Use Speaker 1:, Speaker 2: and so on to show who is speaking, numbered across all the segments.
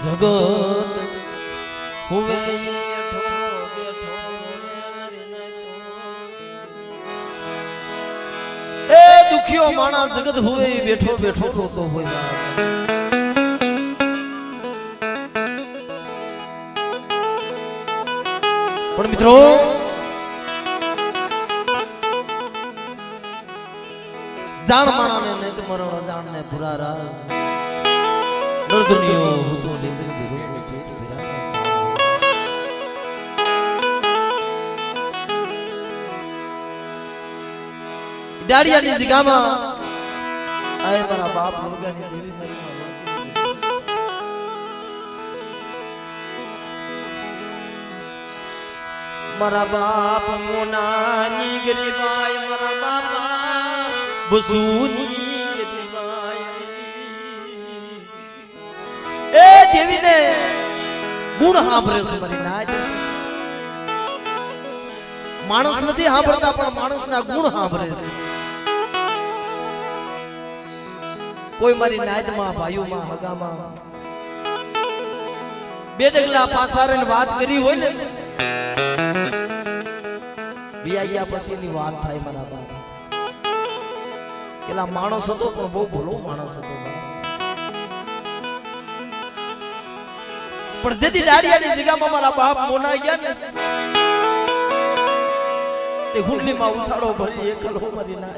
Speaker 1: જગત હુવે એ દુખિયો માણસ જગત હુવે બેઠો બેઠો રોતો હોય પણ મિત્રો જાણ માણાને ને તમારો જાણ ને પૂરા રાજ દુનિયો હુતો દેવી ડાડિયાની જગ્યામાં આય મારા બાપ મુર્ગાની દેવી મારા બાપ મોનાની ગરીબાય મારા બાપા બસુની ગરીબાય એ દેવીને ગુણ સાંભળે છે મારી નાચ માણસ નથી સાંભળતા પણ માણસના ગુણ સાંભળે છે કોઈ મારી નાચમાં ભાઈઓમાં હગામાં બે ડગલા પાછારે વાત કરી હોય ને વિયા પછીની વાત થાય મારા બાપ પેલા માણસ હતો પણ બહુ ભલો માણસ હતો પણ જેથી ડાડિયાની જગ્યામાં મારા બાપ મોના ગયા ને તે ગુંડલીમાં ઉછાળો ભરી એકલો મરી ના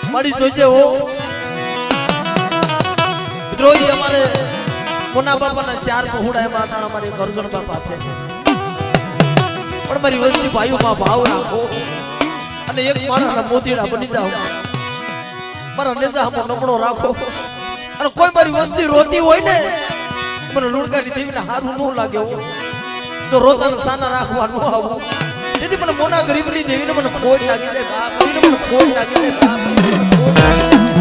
Speaker 1: મારી સોચે હો મિત્રો અમારે મોના બાપાના ચાર પહોળા માતા અમારે કરજણ બાપા છે પણ મારી વસ્તી ભાઈઓમાં ભાવ રાખો અને એક માણસના મોતીડા બની જાઓ મારા નેજામાં નમણો રાખો અને કોઈ મારી વસ્તી રોતી હોય ને મને લુણકાની દેવીને હારું ન લાગે તો રોતાને સાના રાખવા ન આવું જેથી મને મોના ગરીબની દેવીને મને ખોટ લાગી જાય મને ખોટ લાગી જાય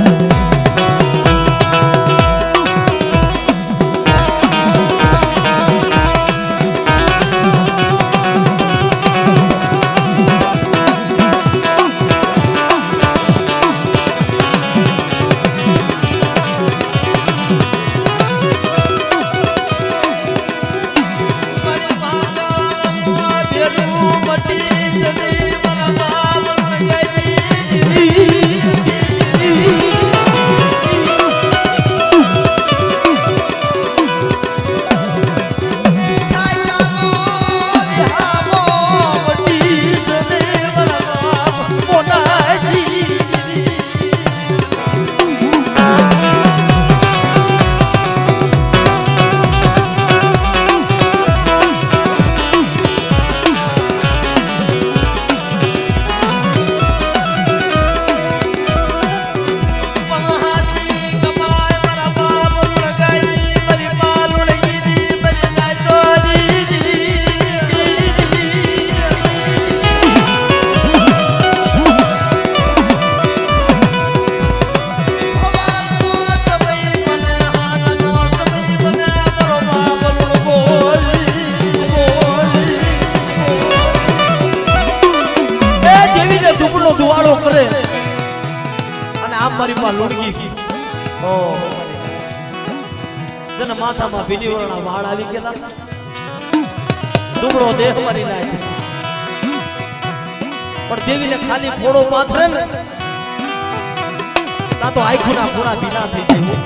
Speaker 1: માથામાં ભીની વરણા વાળ આવી ગયેલા દુબળો દેહ મારી નાય પણ દેવીને ખાલી ખોડો પાથરે ને તા તો આંખોના ખોડા ભીના થઈ જાય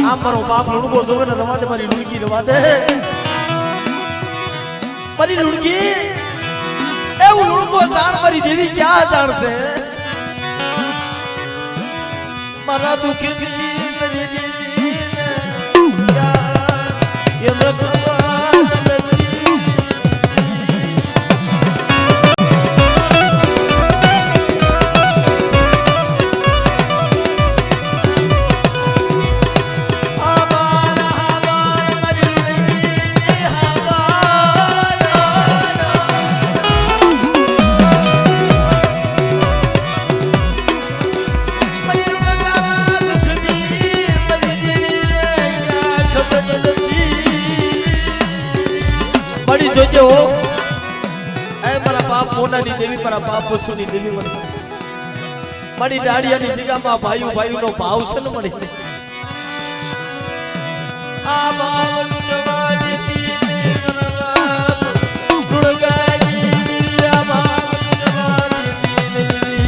Speaker 1: આ મારો બાપ લુણગો જોવે ને રવા દે મારી લુણગી રવા દે મારી લુણગી એવું લુણગો જાણ મારી દેવી ક્યાં જાણશે મારા દુખી મારા બાપ મોનાની દેવી મારા બાપ પશુની દેવી મને મારી ડાળિયાની જગ્યામાં ભાઈઓ ભાઈઓનો ભાવ છે ને મળી આ ભાવ લૂટવા દેતી લુણગાજી આ ભાવ લૂટવા દેતી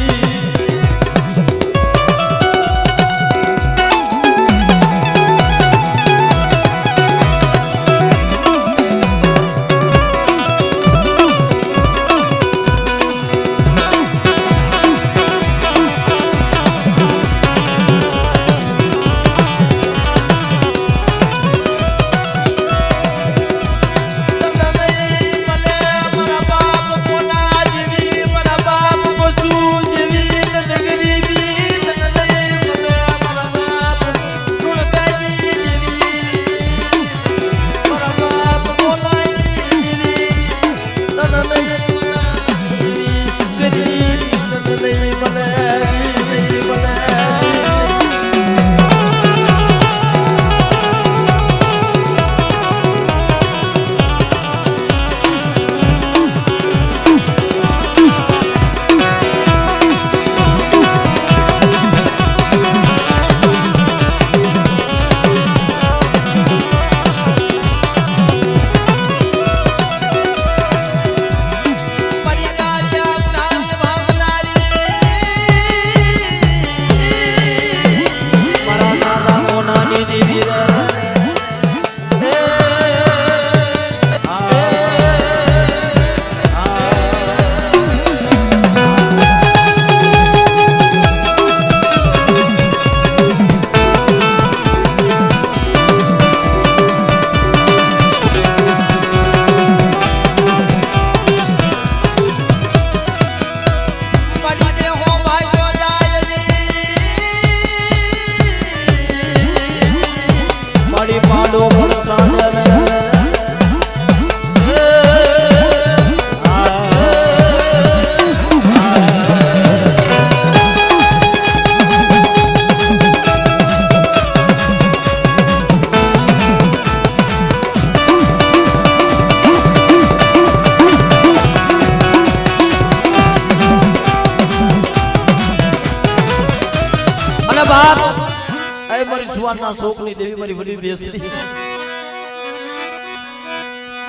Speaker 1: સુવારના શોકની દેવી મારી વડી બેસરી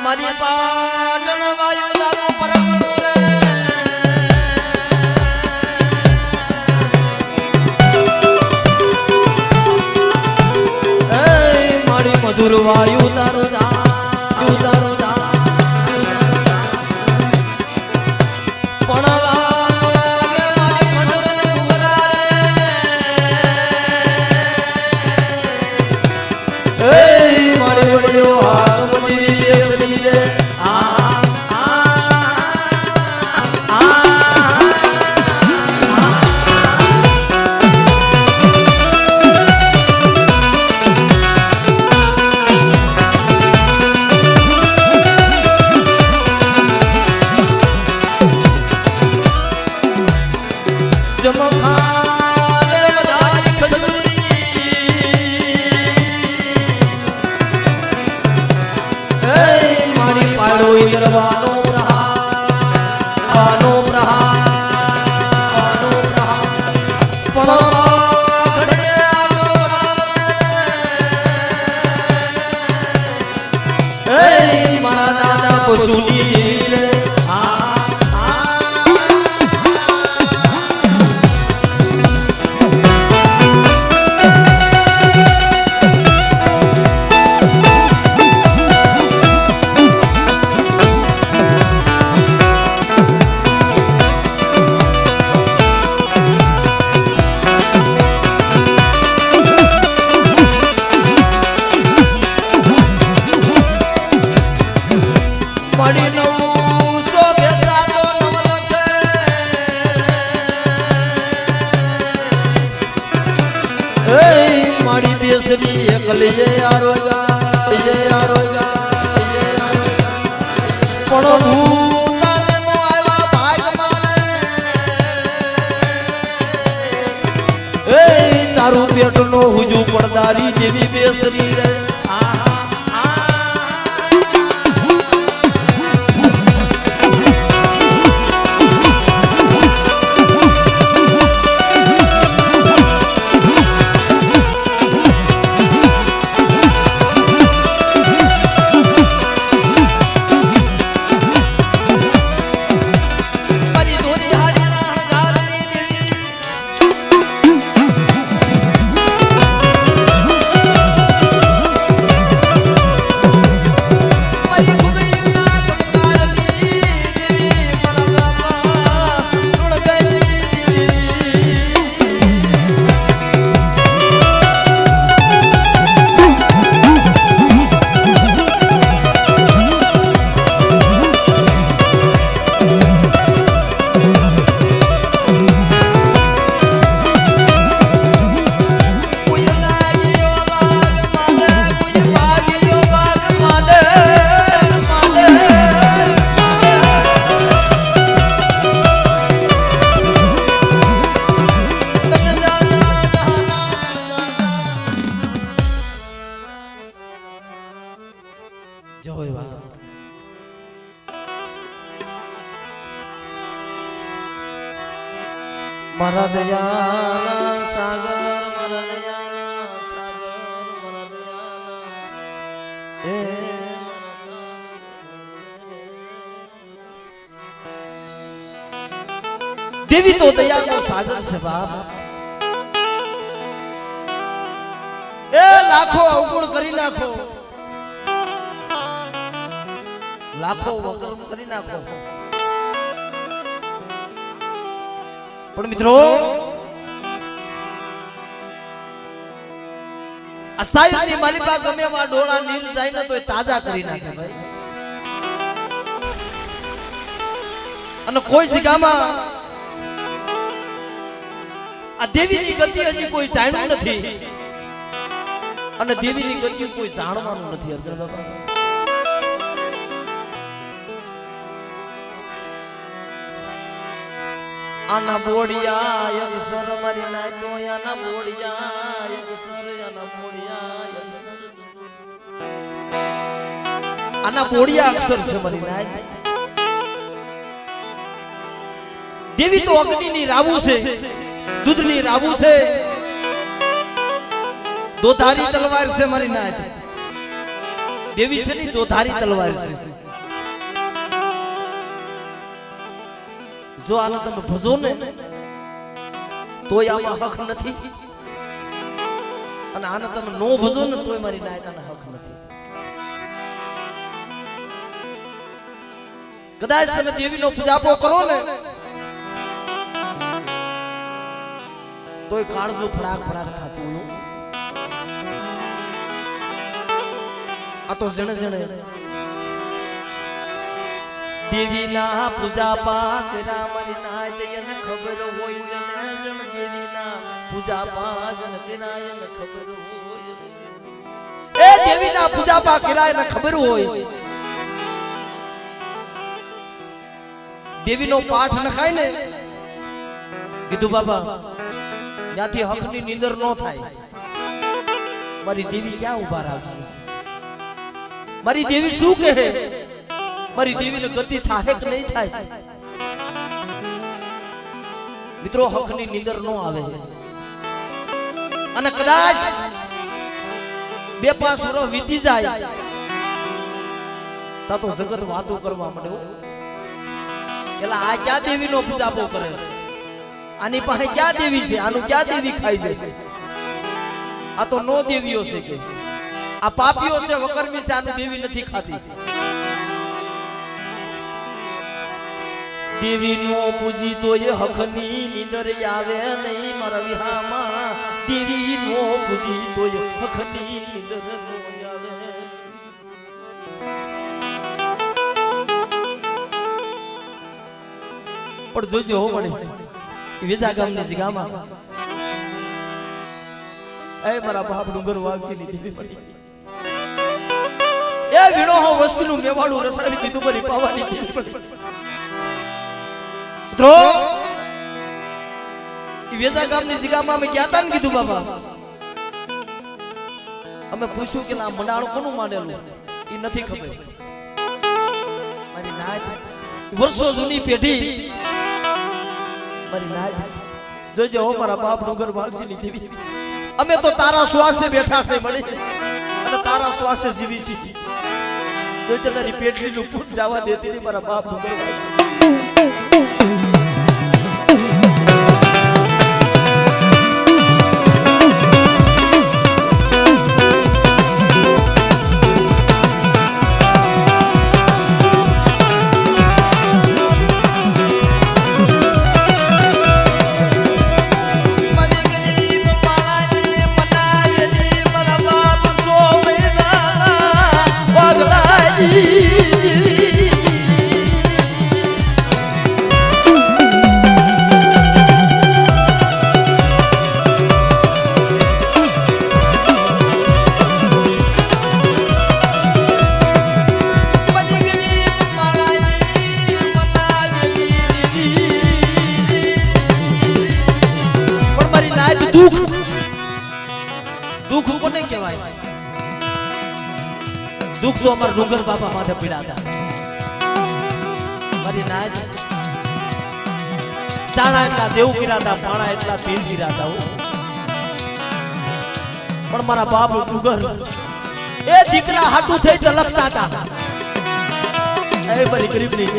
Speaker 1: મારી પાટણ વાયુ લાગો પરમ રે મારી મધુર વાયુ તારો તારું પેટનો હુજુ પડદારી જેવી બેસરી રે મારા દયાના સાગર મારા દયાના સાગર મારા દયાના હે દેવી તો દયાનો સાગર છે બાપ એ લાખો અવગુણ કરી નાખો લાખો વકર્મ કરી નાખો પણ મિત્રો આ સાયરની માલિકા ગમે માં ડોળા નીર જાય ને તો તાજા કરી નાખે ભાઈ અને કોઈ જગ્યામાં આ દેવીની ગતિ હજી કોઈ જાણ્યું નથી અને દેવીની ગતિ કોઈ જાણવાનું નથી અર્જુન બાબા આના બોડિયા અક્ષર મારી ના તો આના બોડિયા અક્ષર આના બોડિયા અક્ષર આના બોડિયા અક્ષર છે મારી ના દેવી તો અગ્નિની રાવું છે દૂધની રાવું છે દોધારી તલવાર છે મારી ના દેવી છે ની દોધારી તલવાર છે જો આને તમે ભજો ને તોય આમાં હક નથી અને આને તમે નો ભજો ને તોય મારી નાયતાને હક નથી કદાચ તમે દેવીનો પૂજાપો કરો ને તોય કાળજો ફડાક ફડાક થતું હોય આ તો જણે જણે દેવીના પૂજા પાઠ રામની નાય તેને ખબર હોય જને જણ દેવીના પૂજા પાઠ જન તેનાય ને ખબર હોય એ દેવીના પૂજા પાઠ કરાય ને ખબર હોય દેવીનો પાઠ ન ખાય ને કીધું બાબા ત્યાંથી હકની નીંદર ન થાય મારી દેવી ક્યાં ઊભા રાખશે મારી દેવી શું કહે મારી દેવીને ગતિ થાય કે નહીં થાય મિત્રો હકની નીંદર નો આવે અને કદાચ 2-5 વર્ષ વીતી જાય તો જગત વાતો કરવા માંડ્યો એલા આ ક્યાં દેવીનો પૂજાપો કરે છે આની પાસે ક્યાં દેવી છે આનું ક્યાં દેવી ખાય છે આ તો નો દેવીઓ છે કે આ પાપીઓ છે વકર્મી છે આનું દેવી નથી ખાતી દેવી નો પૂજી તો એ હકની નીંદર આવે નહીં મારા વિહામાં દેવી નો પૂજી તો એ હકની નીંદર નો આવે પણ જોજો હો મળે વેજા ગામની જગ્યામાં એ મારા બાપ ડુંગર વાગજી ની દેવી પડી એ વીણો હો વસ્તુનું મેવાડું રસાવી દીધું પરી પાવાની દેવી પડી મિત્રો વેજા ગામની જગ્યામાં અમે ગયા તા ને કીધું બાબા અમે પૂછ્યું કે આ મંડાણું કોનું માંડેલું એ નથી ખબર મારી નાત વર્ષો જૂની પેઢી મારી નાત જોજો હો મારા બાપ ડુંગર વાલજી ની દેવી અમે તો તારા શ્વાસે બેઠા છે મળી અને તારા શ્વાસે જીવી છીએ જોજો તારી પેટલીનું કુટ જવા દેતી નહીં મારા બાપ ડુંગર વાલજી दुख कोने कहेवाय दुख तो अमर डुंगर बाबा माथे पीड़ा था मारी नाज જાણા એટલા દેવ ગિરાતા પાણા એટલા પીર ગિરાતા પણ મારા બાપ ડુગર એ દીકરા હાટું થઈ ઝલકતા હતા એ બરી ગરીબની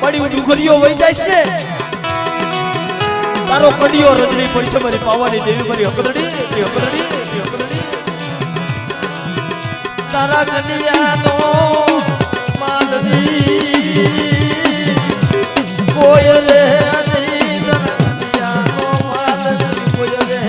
Speaker 1: પડી ડુગરીઓ વહી જાય છે તારો કડીઓ રજડી પડી છે મારી પાવાની દેવી મારી હકદડી તારા કડિયા નો માલવી કોઈ રે નહીં તારા કડિયા નો માલવી કોઈ રે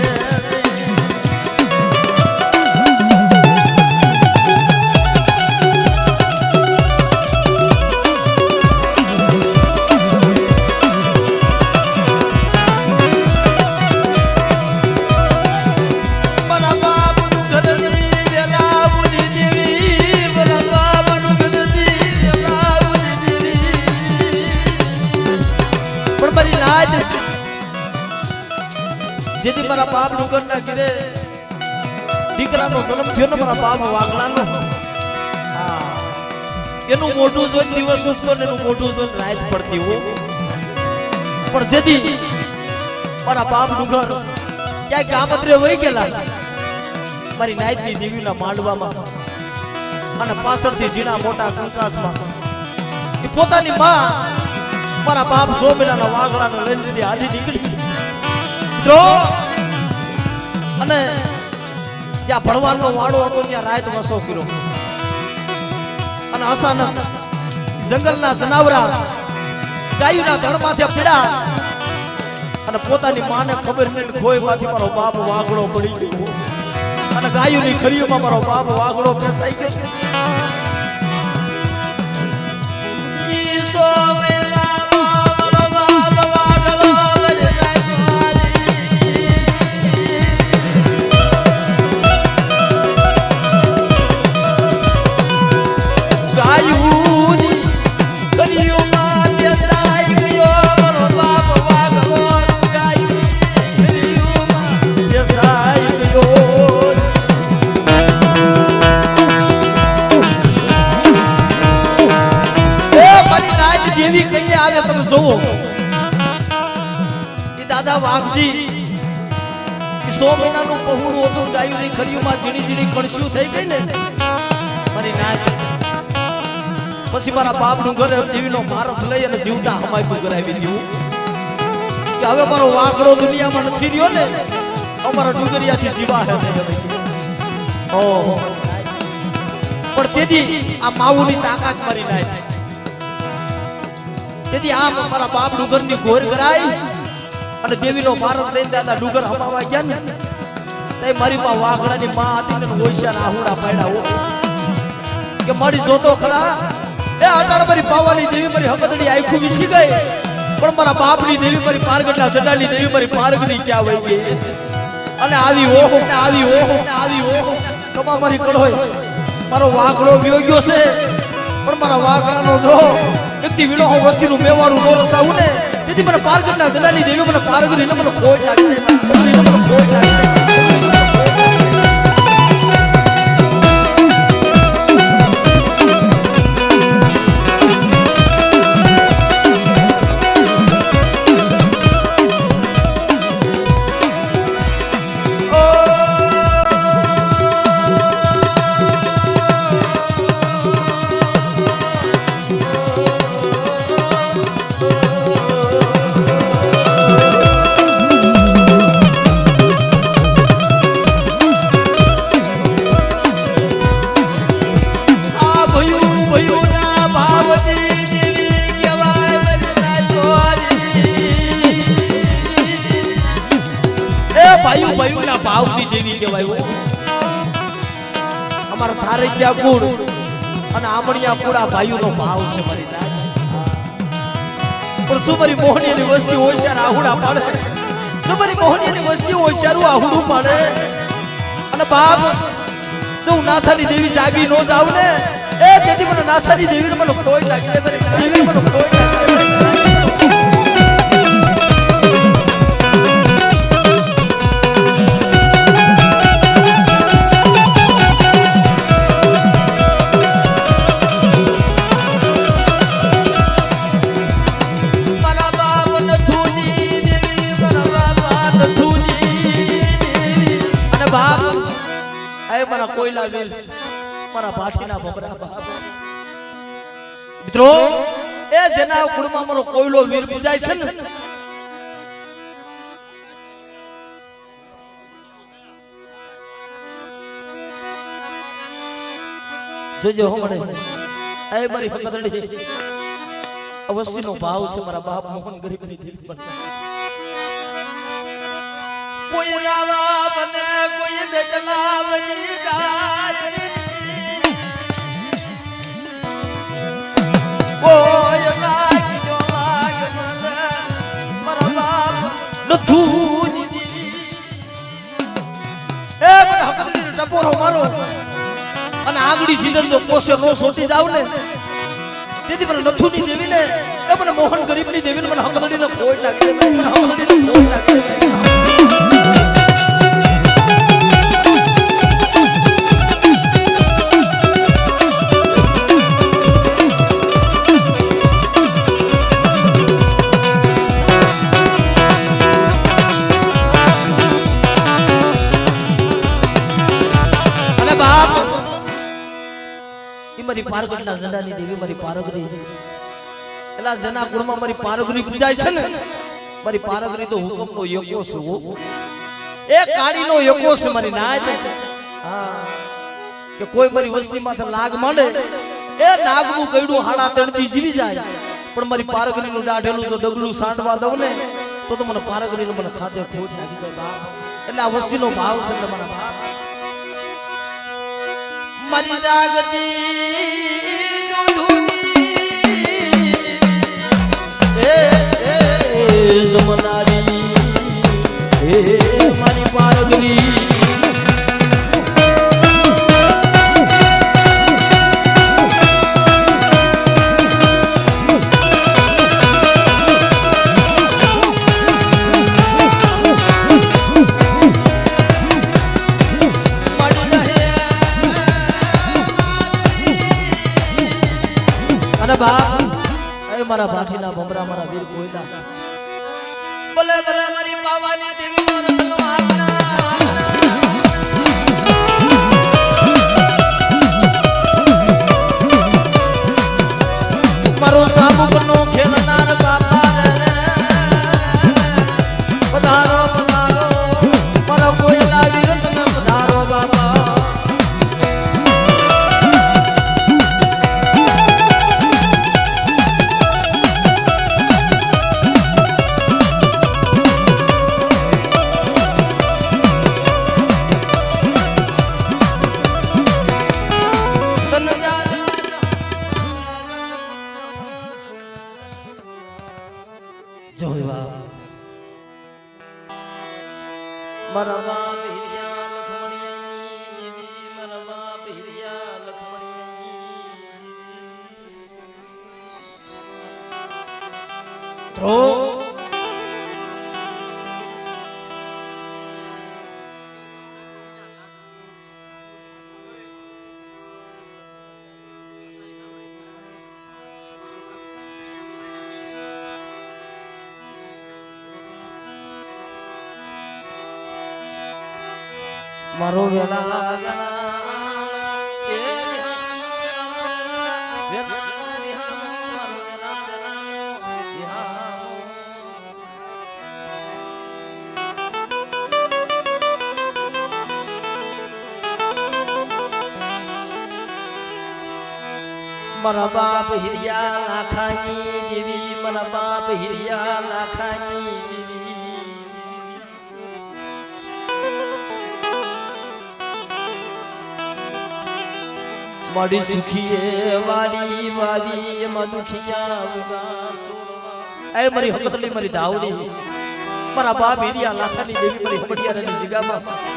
Speaker 1: જેથી મારા બાપ ડુંગર ના ઘરે દીકરાનો જન્મ થયો ને મારા બાપ વાગડાનો એનું મોઢું જોઈને દિવસ ઉસતો ને એનું મોઢું જોઈને રાત પડતી હો પણ જેથી મારા બાપ ડુંગર ક્યાંય ગામત્રે વહી ગયેલા મારી નાયતની દેવીના માંડવામાં અને પાછળથી ઝીણા મોટા કંકાસમાં એ પોતાની માં મારા બાપ 100 મહિનાના વાગડાને લઈને દીધી હાલી નીકળી અને જ્યાં ભણવાનો વાડો હતો ત્યાં રાત વસો કર્યો અને અચાનક જંગલના જનાવરા ગાયના ધણમાંથી પીડા અને પોતાની માને ખબર નહીં ખોઈમાંથી મારો બાપ વાગડો પડી ગયો અને ગાયોની ખરીઓમાં મારો બાપ વાગડો ફસાઈ ગયો દાદા વાઘજી 100 મહિનાનું પહોળું હતું ગાયોની ખરીઓમાં ઝીણી ઝીણી કણસ્યું થઈ ગઈ ને મારી નાચ પછી મારા બાપનું ઘરે દેવીનો ભારત લઈ અને જીવતા હમાયતું કરાવી દીધું કે હવે મારો વાઘડો દુનિયામાં નથી રહ્યો ને અમારા ડુંગરિયાથી જીવા હે ઓહો પણ તેથી આ માવુની તાકાત મારી નાય તેથી આ મારા બાપ ડુંગરની ઘોર કરાઈ અને દેવીનો ભારત લઈને દાદા ડુંગર હમાવા ગયા ને તે મારી માં વાઘડાની માં હતી ને ઓઈશા આહુડા પાડ્યા હો કે મારી જોતો ખરા એ અટાણ મારી પાવાની દેવી મારી હકદડી આખું વિસી ગઈ પણ મારા બાપની દેવી મારી પારગટના જડાની દેવી મારી પારગની ક્યાં વઈ ગઈ અને આવી ઓહો ને આવી ઓહો ને આવી ઓહો કમા મારી કળોય મારો વાઘડો ગયો ગયો છે પણ મારા વાઘડાનો જો એકથી વીડો હું વસ્તીનું મેવાડું નો રસાવું ને તેથી મને પારગટના જડાની દેવી મને પારગની ને મને ખોટ લાગે મને ખોટ લાગે ભાવની દેવી કહેવાય અમારા ધારૈયા કુળ અને આમણિયા કુળા ભાઈઓનો ભાવ છે મારી સાહેબ પણ શું મારી મોહનીની વસ્તી હોશિયાર આહુડા પાડે શું મારી મોહનીની વસ્તી હોશિયારું આહુડું પાડે અને બાપ જો નાથાની દેવી જાગી નો જાવ ને એ તેથી મને નાથાની દેવીને મને ખોટ લાગે દેવી મને ખોટ લાગે મારા કોયલા વીર મારા ભાઠીના ભમરા બાપ મિત્રો એ જેના કુળમાં મારો કોયલો વીર પૂજાય છે ને જોજો હો મને એ મારી હકદડી અવશ્યનો ભાવ છે મારા બાપ મોહન ગરીબની દિલ પર કોઈ રાવા બને કોઈ બેટલા બની જાય કોઈ લાગી જો લાગ મને મારા બાપ નથુની એ મારા હકદડી ટપોરો મારો અને આગળી જીદન તો કોસે નો સોટી જાવ ને તેથી મને નથુની દેવી ને એ મને મોહન ગરીબની દેવી ને મને હકદડીનો ખોટ લાગે મને હકદડીનો ખોટ લાગે મારી પારગઢના ઝંડાની દેવી મારી પારગરી એલા જેના કુળમાં મારી પારગરી પૂજાય છે ને મારી પારગરી તો હુકમનો યકો છે એ કાળીનો યકો છે મારી નાય હા કે કોઈ મારી વસ્તી માથે લાગ માંડે એ નાગનું કઈડું હાડા તણતી જીવી જાય પણ મારી પારગરીનું દાઢેલું જો ડગલું સાંડવા દઉં ને તો મને પારગરીનું મને ખાતે ખોટ લાગી જાય બાપ એટલે આ વસ્તીનો ભાવ છે મારા બાપ મારી જાગતી જોધુની એ જમનારી એ મારી પારગરી મારા ભાઠીના ભમરા મારા વીર કોયલા બોલે બોલે મારી પાવાની દેવી મારો મારો સાબુનો ખેલનાર બાપા પધારો પધારો મારો કોયલા વીર તમે પધારો બાપા મારા બાપ હિરિયા લખમણિયાની મારા બાપ હિરિયા લખમણિયાની તો મારો વેલા મારા બાપ હિરિયા લાખાની દેવી મારા બાપ હિરિયા લાખાની દેવી માડી સુખીએ વાલી વાલી મદુખિયા ઉગા એ મારી હકતલી મારી ધાવડી મારા બાપ હિરિયા લાખાની દેવી મારી હમડિયાની જગામાં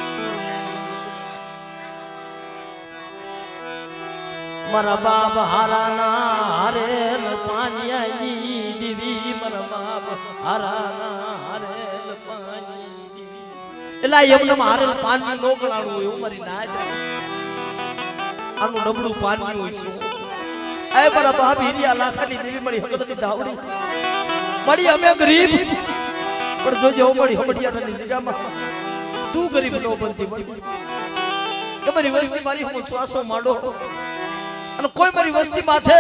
Speaker 1: મારા બાપ હારાના હારેલ પાનિયાની દેવી મારા બાપ હારાના હારેલ પાની દેવી એલા એમને હારેલ પાની નો ગળાણું એવું મારી ના જાય આનું નબળું પાની હોય છે એ મારા બાપ હિરિયા લાખાની દેવી મારી હકતની ધાવડી મારી અમે ગરીબ પણ જોજો મારી હમડિયાની જગામાં તું ગરીબ નો બનતી મળી કે મારી વસ્તી મારી હું શ્વાસો માંડો અને કોઈ મારી વસ્તી માથે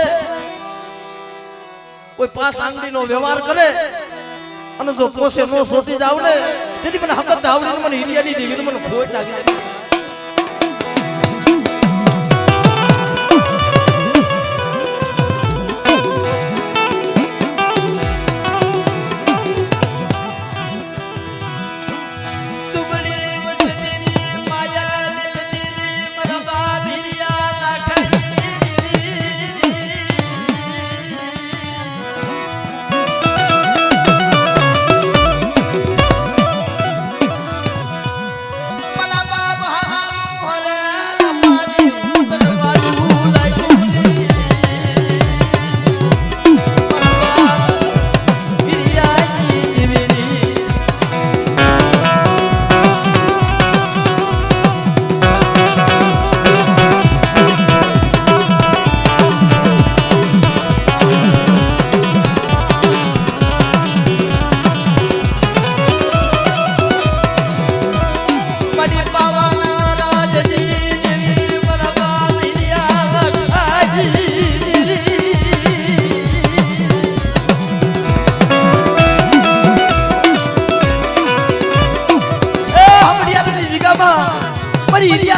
Speaker 1: કોઈ પાંચ આંગળીનો વ્યવહાર કરે અને જો કોસે નો સોટી જાવ ને તેથી મને હકત આવડે મને હિરિયાની દેવી મને ખોટ લાગી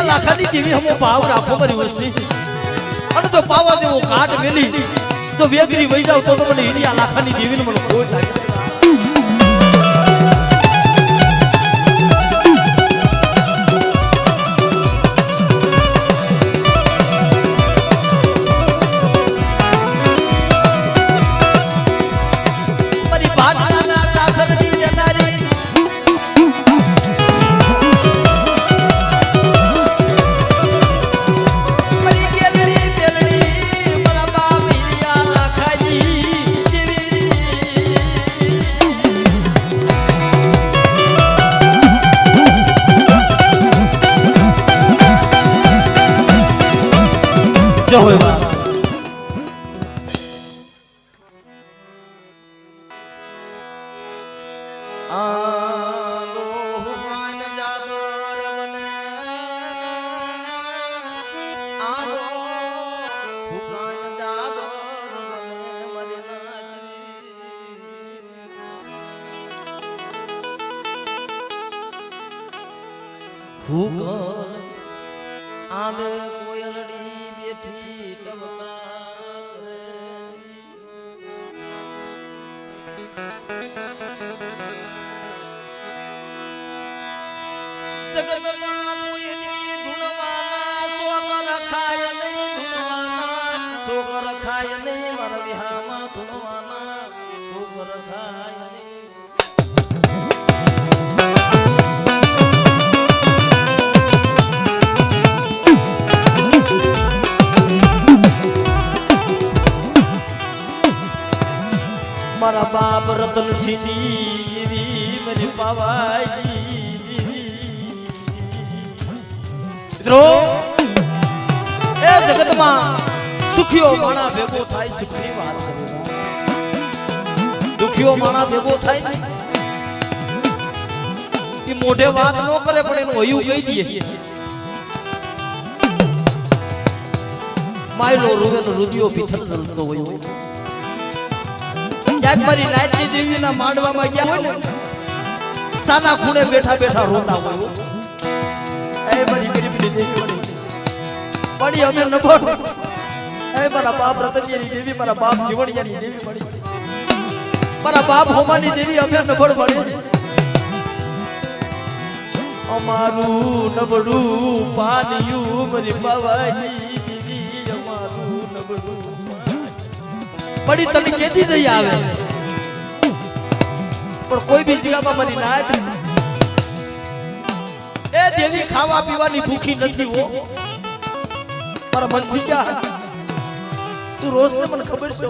Speaker 1: લાખાની દેવી હમો ભાવ રાખો મારી વસ્તી અને તો પાવા જેવો કાટ મેલી તો વેગરી વઈ જાવ તો મને હિરિયા લાખાની દેવીને મને ખોટ લાગે ભૂગોલ આમે કોયલડી બેઠી ટમકા કરે જગતમાં કોઈની ધૂણવાના શોક રખાય નહીં ધૂણવાના શોક રખાય નહીં મારા વિહામાં ધૂણવાના શોક રખાય નહીં મારા બાપ રતન સિંહની જેવી મને પાવાઈ મિત્રો એ જગતમાં સુખીઓ માણા ભેગો થાય સુખની વાત કરે દુખીઓ માણા ભેગો થાય એ મોઢે વાત ન કરે પણ એનું હયું કહી દે માયલો રોવેનો રુધિયો ભીતર જલતો હોય ક્યાંક મારી નાચની દેવીના માંડવામાં ગયા હોય ને સાના ખૂણે બેઠા બેઠા રોતા હોય એ મારી ગરીબની દેવી પડી અમે નભો એ મારા બાપ રતનિયાની દેવી મારા બાપ જીવણિયાની દેવી પડી મારા બાપ હોમાની દેવી અમે નભળ પડી અમારું નબળું પાનિયું મારી બાવાજી દેવી અમારું નબળું બડી તને કેદી નહીં આવે પણ કોઈ બી જગ્યામાં મારી નાત એ દેવી ખાવા પીવાની ભૂખી નથી હો મારા મન જીગ્યા તું રોજ ને મને ખબર છે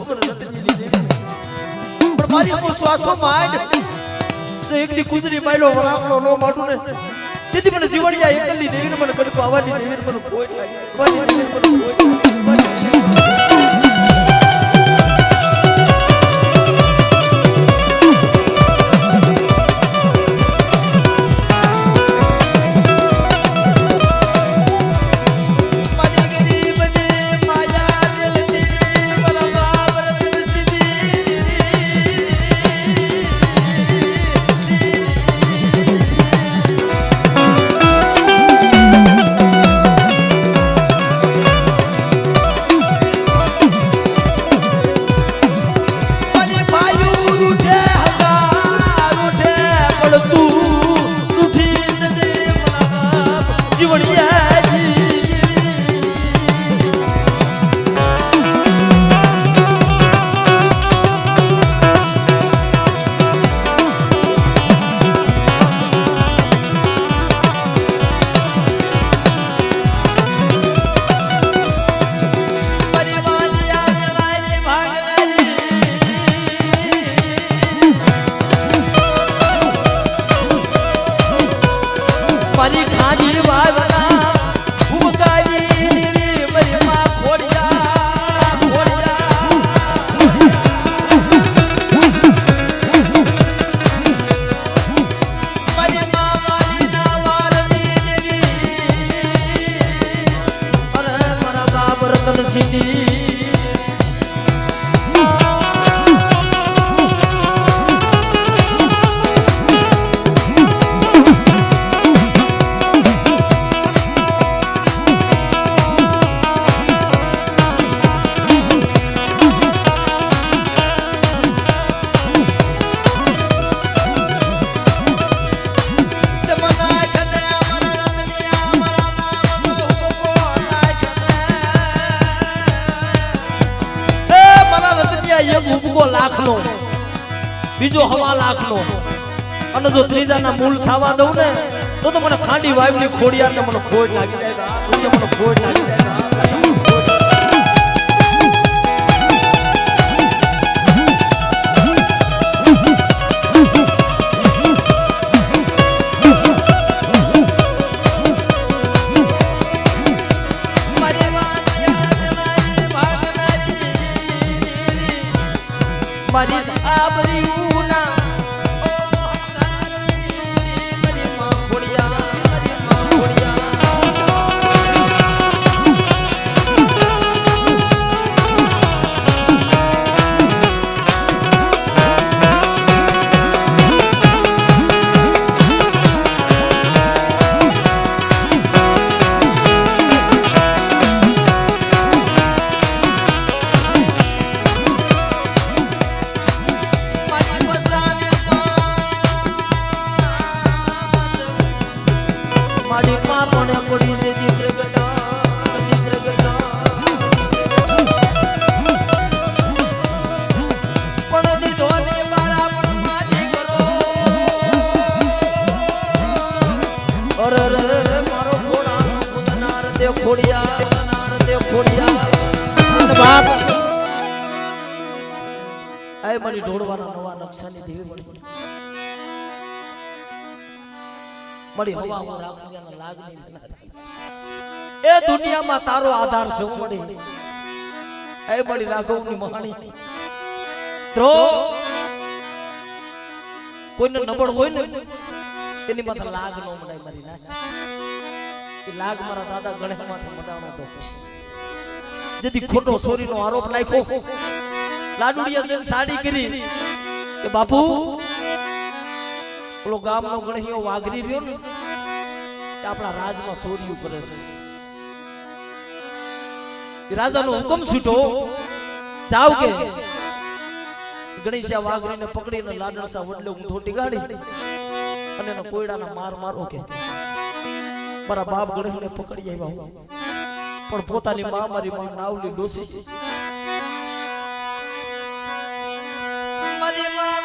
Speaker 1: પણ મારી અમો શ્વાસો માંડ તો એક દી કુદરી માયલો વરાકડો નો માડું ને તેથી મને જીવણિયા એકલી દેવીને મને કડકો આવવાની દેવીને મને કોઈ લાખનો બીજો 1.5 લાખનો અને જો ત્રીજાના મૂળ થવા દઉં ને તો મને ખાંડી વાવની ખોડિયાને મને ખોટ લાગી જાય મને ખોટ લાગી જાય મારી આબરી ઉના મારી માં ખોડિયા મારી માં ખોડિયા મારી પાપણે પડી જે ચિત્ર ગટા પણ દીધો ને મારા પણ માજી કરો અરે રે મારો ઘોડાનો ગુદનાર તે ખોડિયા બાપ આય મારી ઢોળવાના નવા નકશાની દેવી મળી મળી હવા હું રાખું લાગણી એ દુનિયામાં તારો આધાર છે મળી એ મળી રાઘવની મહાણી તો કોઈને નબળ હોય ને એની માથે લાગ નો મડાય મારી ના એ લાગ મારા દાદા ગણેશ માથે મડાણો તો જેથી ખોટો ચોરીનો આરોપ નાખ્યો લાડુડિયા જેમ સાડી કરી કે બાપુ ઓલો ગામનો ગણહિયો વાઘરી રહ્યો ને આપણા રાજમાં ચોરીયું કરે છે રાજાનો હુકમ છૂટો જાવ કે ગણેશા વાઘરીને પકડીને લાડણસા વડલે ઊંધો ટીગાડી અને એનો કોયડાના માર મારો કે મારા બાપ ગણેશને પકડી આવ્યા પણ પોતાની માં મારી માં નાવલી ડોસી મારી માં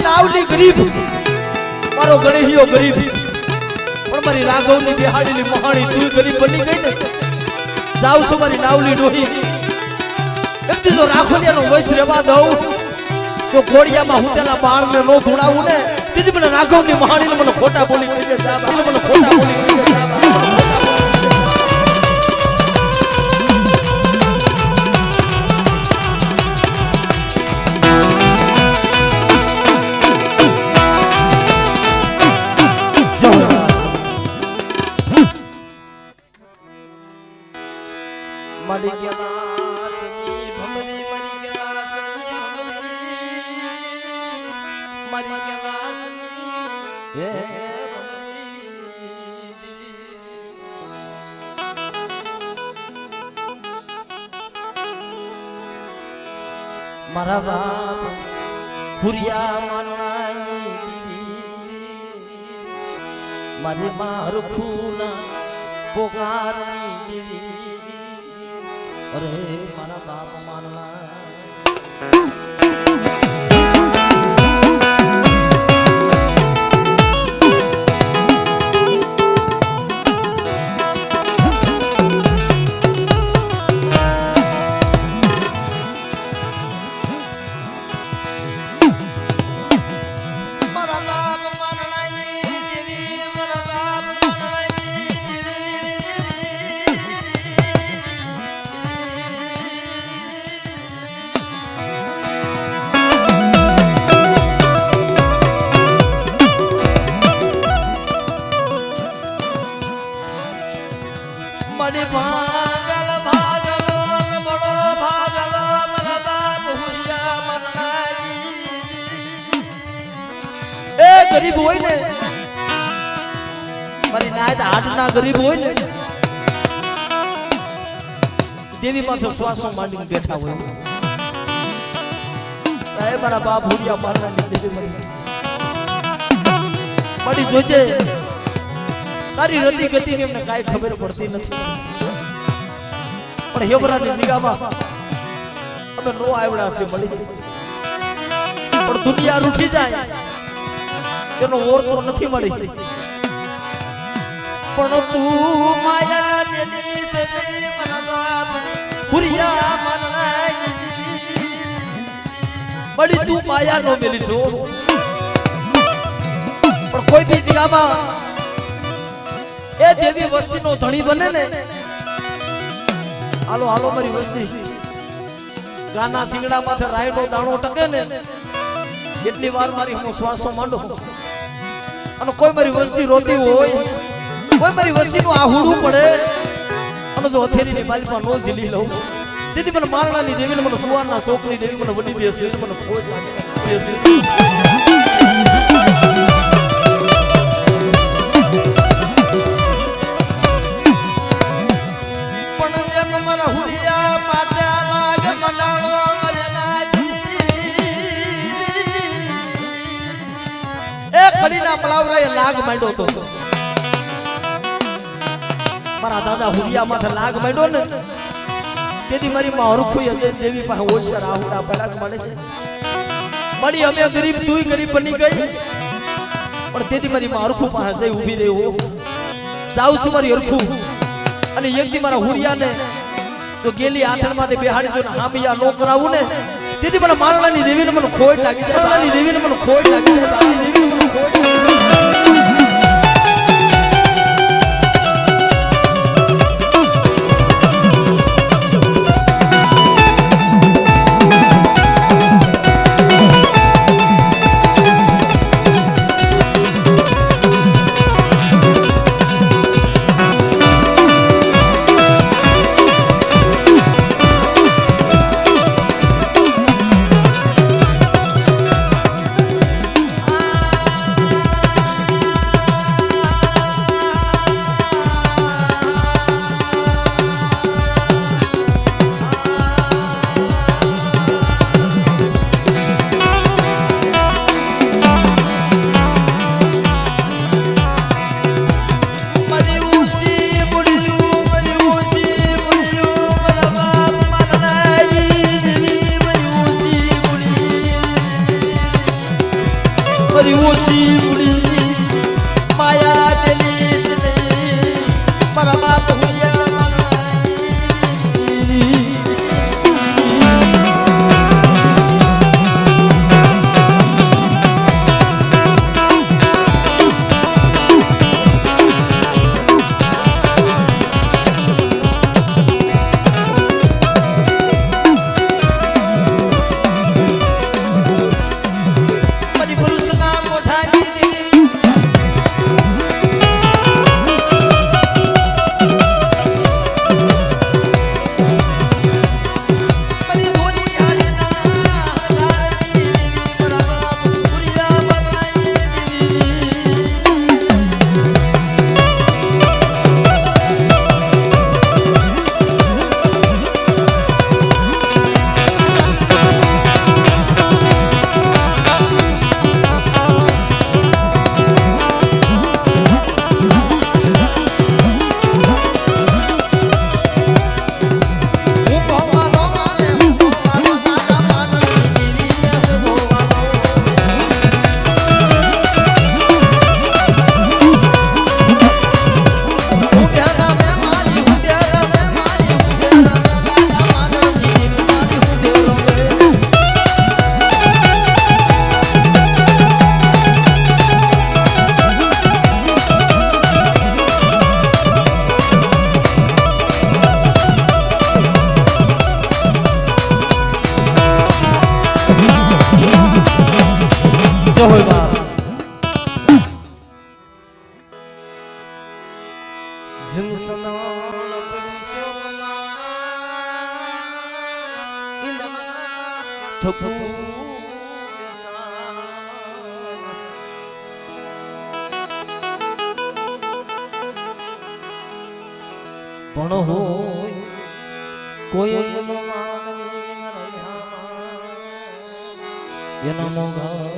Speaker 1: નાવલી ગરીબ મારો ગણેશિયો ગરીબ પણ મારી રાઘવની બિહાડીની મહાણી તું ગરીબ બની ગઈ ને જાવ છું મારી નાવલી ડોહી એક દીધો રાખોડિયાનો વૈશ રહેવા દઉં તો ઘોડિયામાં હુંટેલા બાળને નો ધૂણાવું ને દીદી મને રાઘવની મહાણીને મને ખોટા બોલી કહી દે મને ખોટા બોલી કહી દે મરી ગયા સસી ભમરી મરી ગયા સસી ભમરી મરી ગયા સસી હે મારા બાપ હુરિયા માનવાઈ મારી મારખુના પોગારની અરે મારા બાપ માનવા गरीब होय ने मारी नायत हाटना गरीब होय ने देवी माथे श्वासो માંડીને બેઠા હોય એ મારા બાપ ભૂરિયા મારના દેવી બડી જોજે તારી રતિ ગતિ ને એમને કાઈ ખબર પડતી નથી પણ હેવરાની નિગામાં અમે નો આવડા છે મળી પણ દુનિયા રૂઠી જાય એનો ઓર તો નથી મળી પણ તું માયા દેલી સે મનવા ભૂરિયા મારના बड़ी तू माया नो मिली सो पर कोई भी जगह ए देवी वस्ती नो धणी बने ने हालो हालो मारी वस्ती गाना सिंगड़ा माथे रायडो दाणो टके ने કેટલી વાર મારી હું શ્વાસો માંડો અને કોઈ મારી વસ્તી રોતી હોય કોઈ મારી વસ્તી નું આહુડું પડે અને જો અથેરી ની બાલપા નો ઝીલી લઉં દીદી મને મારણાની દેવી ને મને સુવારના શોકની દેવી મને વડી બેસે મને ખોજ લાગે બેસે પણ જેમ મને હુરિયા માટે લાગે મનાળો મરેનાજી એ ખડીના પલાવરાએ લાગ માંડ્યો તો મારા દાદા હુરિયા માથે લાગ માંડ્યો ને तेदी मारी मां हरखुई हते देवी पासे ओछा राहुड़ा बड़क मळे छे बड़ी हमें गरीब तूई गरीब बनी गई पण तेदी मारी मां हरखु पासे जई ऊभी रही हो जाऊ सु मारी हरखु अने एक दी मारा हुरिया ने तो गेली आठण माथे बेहाडी जो हामिया नो करावू ने तेदी मला मारणानी देवी ने મને ખોટ લાગી મારણાની દેવી ને મને ખોટ લાગી મારણાની દેવી ને મને ખોટ લાગી પણ હોય કોઈ એના મોગા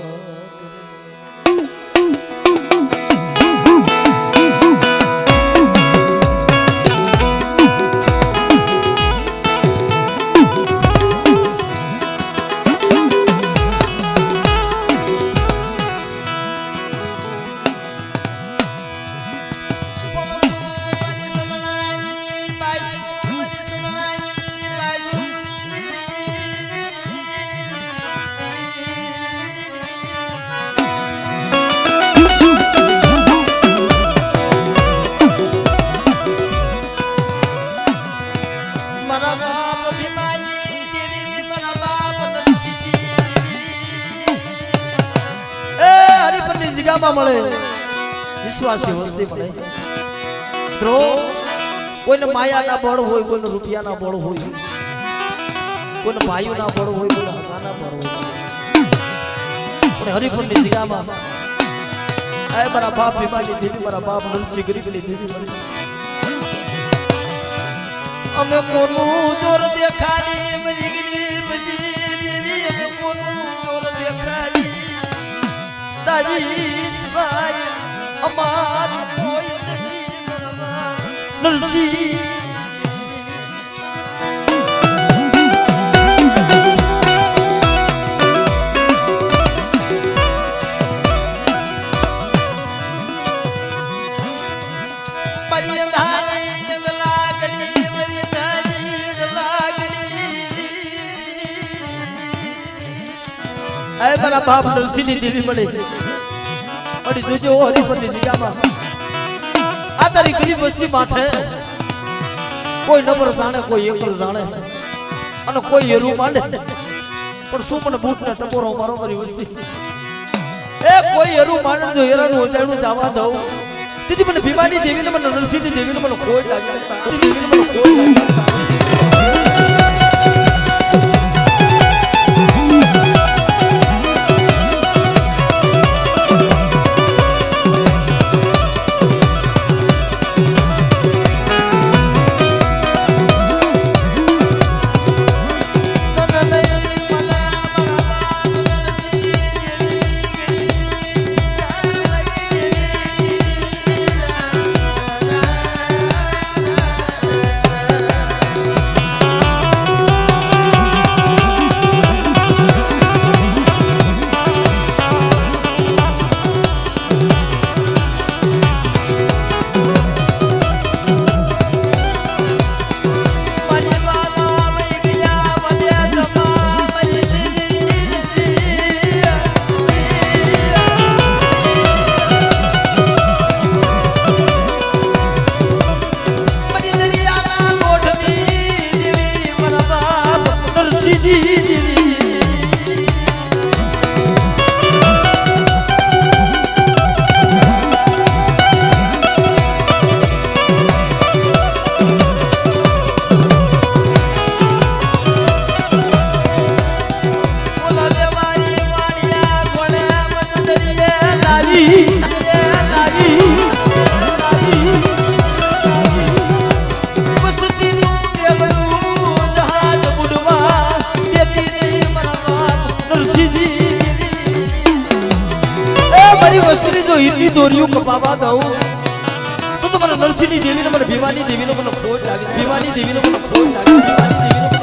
Speaker 1: મળે વિશ્વાસી વસ્તી મળે મિત્રો કોઈને માયાના બળ હોય કોઈને રૂપિયાના બળ હોય કોઈને ભાઈઓના બળ હોય કોઈને હકાના બળ હોય પણ હરિપુરની જગ્યામાં એ મારા બાપ ભીમાની દેવી મારા બાપ નરસિંહ ગરીબની દેવી મળી અમે કોનું જોર દેખાડી અમે કોનું જોર દેખાડી દાદી સિવાય અમાર કોઈ નહીં નરસિંહ મારા બાપ નરસિંહની દેવી મળે અડી જોજો હરિપરની જગ્યામાં આ તારી ગરીબ વસ્તી માથે કોઈ નંબર જાણે કોઈ એકલ જાણે અને કોઈ હેરું માંડે પણ શું મને બૂટ ને ટપોરો મારો મારી વસ્તી એ કોઈ હેરું માંડે જો હેરાનું હોજાણું જવા દઉં દીદી મને ભીમાની દેવીને મને નરસિંહની દેવીને મને ખોટ લાગે દેવીને મને ખોટ લાગે ઈની દોરીયું કપાવા દઉં તો મને નરસિંહની દેવીને મને ભીમાની દેવીને મને ખોટ લાગે ભીમાની દેવીને મને ખોટ લાગે ભીમાની દેવીને